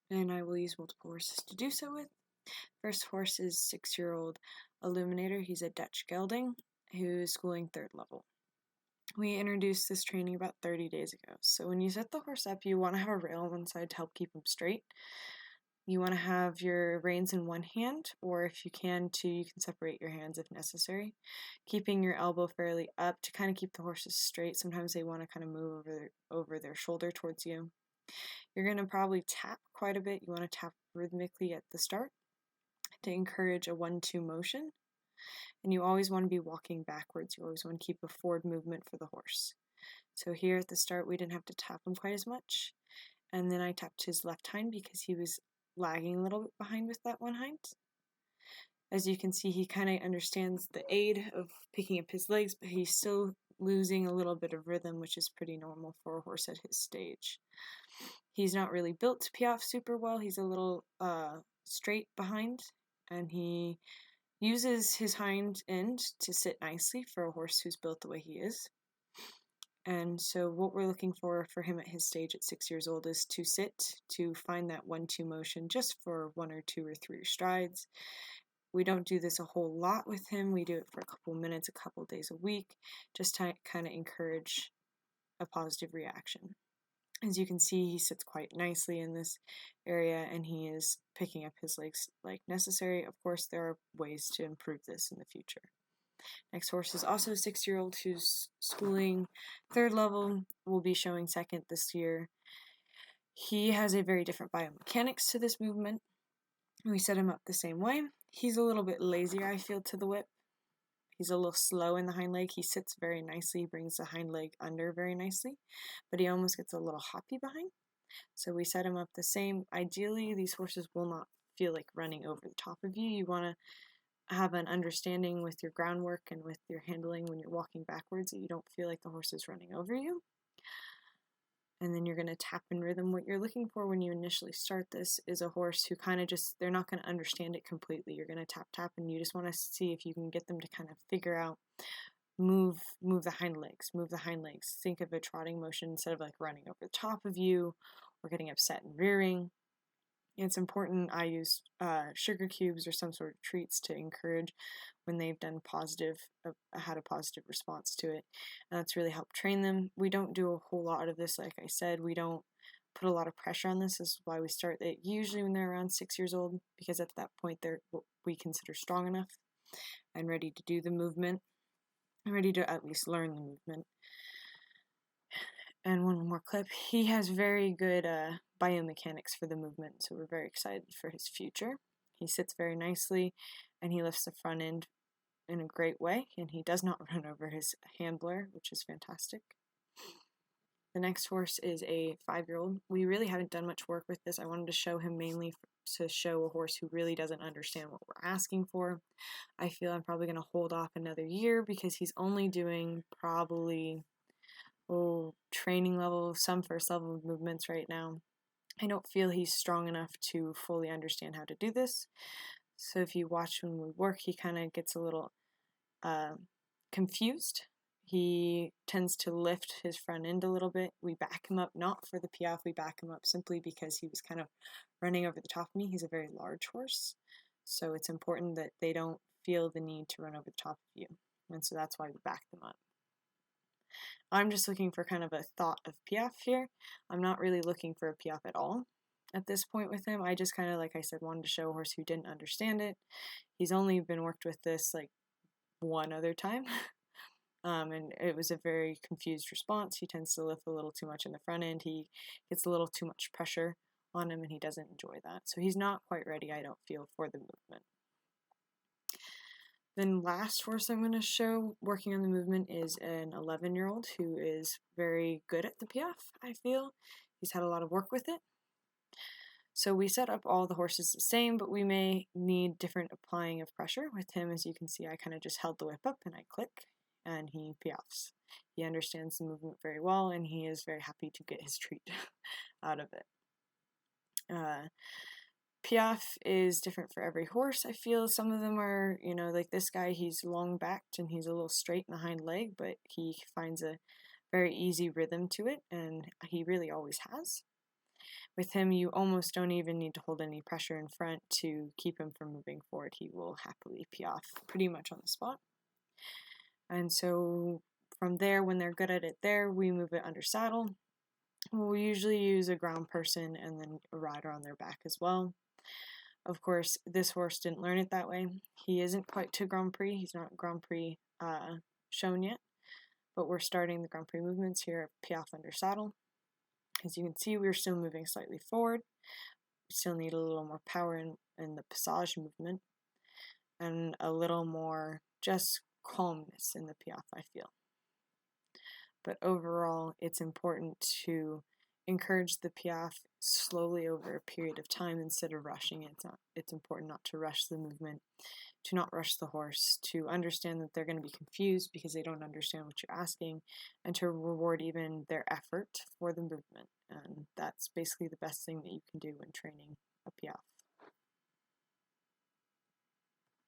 and I will use multiple horses to do so with. First horse is 6-year-old Illuminator. He's a Dutch gelding who is schooling 3rd level. We introduced this training about 30 days ago. So when you set the horse up, you want to have a rail on one side to help keep him straight. You want to have your reins in one hand, or if you can, two, you can separate your hands if necessary. Keeping your elbow fairly up to kind of keep the horses straight. Sometimes they want to kind of move over their shoulder towards you. You're going to probably tap quite a bit. You want to tap rhythmically at the start to encourage a 1-2 motion. And you always want to be walking backwards. You always want to keep a forward movement for the horse. So here at the start, we didn't have to tap him quite as much. And then I tapped his left hind because he was lagging a little bit behind with that one hind. As you can see, he kind of understands the aid of picking up his legs, but he's still losing a little bit of rhythm, which is pretty normal for a horse at his stage. He's not really built to Piaffe super well. He's a little straight behind, and he uses his hind end to sit nicely for a horse who's built the way he is. And so what we're looking for him at his stage at 6 years old is to sit, to find that 1-2 motion just for 1 or 2 or 3 strides. We don't do this a whole lot with him. We do it for a couple minutes, a couple days a week, just to kind of encourage a positive reaction. As you can see, he sits quite nicely in this area, and he is picking up his legs like necessary. Of course, there are ways to improve this in the future. Next horse is also a 6-year-old who's schooling 3rd level, will be showing 2nd this year. He has a very different biomechanics to this movement. We set him up the same way. He's a little bit lazier, I feel, to the whip. He's a little slow in the hind leg. He sits very nicely, he brings the hind leg under very nicely, but he almost gets a little hoppy behind. So we set him up the same. Ideally, these horses will not feel like running over the top of you. You want to have an understanding with your groundwork and with your handling when you're walking backwards that you don't feel like the horse is running over you. And then you're going to tap in rhythm. What you're looking for when you initially start this is a horse who kind of just, they're not going to understand it completely. You're going to tap, tap, and you just want to see if you can get them to kind of figure out, move the hind legs, move the hind legs. Think of a trotting motion instead of like running over the top of you or getting upset and rearing. It's important. I use sugar cubes or some sort of treats to encourage when they've done had a positive response to it. And that's really helped train them. We don't do a whole lot of this, like I said. We don't put a lot of pressure on this. This is why we start it usually when they're around 6 years old, because at that point they're what we consider strong enough and ready to do the movement, and ready to at least learn the movement. And one more clip. He has very good biomechanics for the movement, so we're very excited for his future. He sits very nicely, and he lifts the front end in a great way, and he does not run over his handler, which is fantastic. The next horse is a 5-year-old. We really haven't done much work with this. I wanted to show him mainly to show a horse who really doesn't understand what we're asking for. I feel I'm probably going to hold off another year because he's only doing probably training level, some first level movements right now. I don't feel he's strong enough to fully understand how to do this. So if you watch when we work, he kind of gets a little confused. He tends to lift his front end a little bit. We back him up, not for the Piaffe, we back him up simply because he was kind of running over the top of me. He's a very large horse, so it's important that they don't feel the need to run over the top of you. And so that's why we back them up. I'm just looking for kind of a thought of Piaffe here. I'm not really looking for a Piaffe at all at this point with him. I just kind of, like I said, wanted to show a horse who didn't understand it. He's only been worked with this like one other time. And it was a very confused response. He tends to lift a little too much in the front end. He gets a little too much pressure on him, and he doesn't enjoy that. So he's not quite ready, I don't feel, for the movement. Then last horse I'm going to show working on the movement is an 11-year-old who is very good at the Piaffe, I feel. He's had a lot of work with it. So we set up all the horses the same, but we may need different applying of pressure. With him, as you can see, I kind of just held the whip up and I click, and he Piaffes. He understands the movement very well, and he is very happy to get his treat out of it. Piaffe is different for every horse, I feel. Some of them are, like this guy, he's long-backed and he's a little straight in the hind leg, but he finds a very easy rhythm to it, and he really always has. With him, you almost don't even need to hold any pressure in front to keep him from moving forward. He will happily Piaffe pretty much on the spot. And so from there, when they're good at it there, we move it under saddle. We'll usually use a ground person and then a rider on their back as well. Of course, this horse didn't learn it that way. He isn't quite to Grand Prix. He's not Grand Prix shown yet, but we're starting the Grand Prix movements here at Piaffe under saddle. As you can see, we're still moving slightly forward. We still need a little more power in the passage movement and a little more just calmness in the Piaffe, I feel. But overall, it's important to encourage the Piaffe slowly over a period of time instead of rushing it. It's important not to rush the movement, to not rush the horse, to understand that they're going to be confused because they don't understand what you're asking, and to reward even their effort for the movement. And that's basically the best thing that you can do when training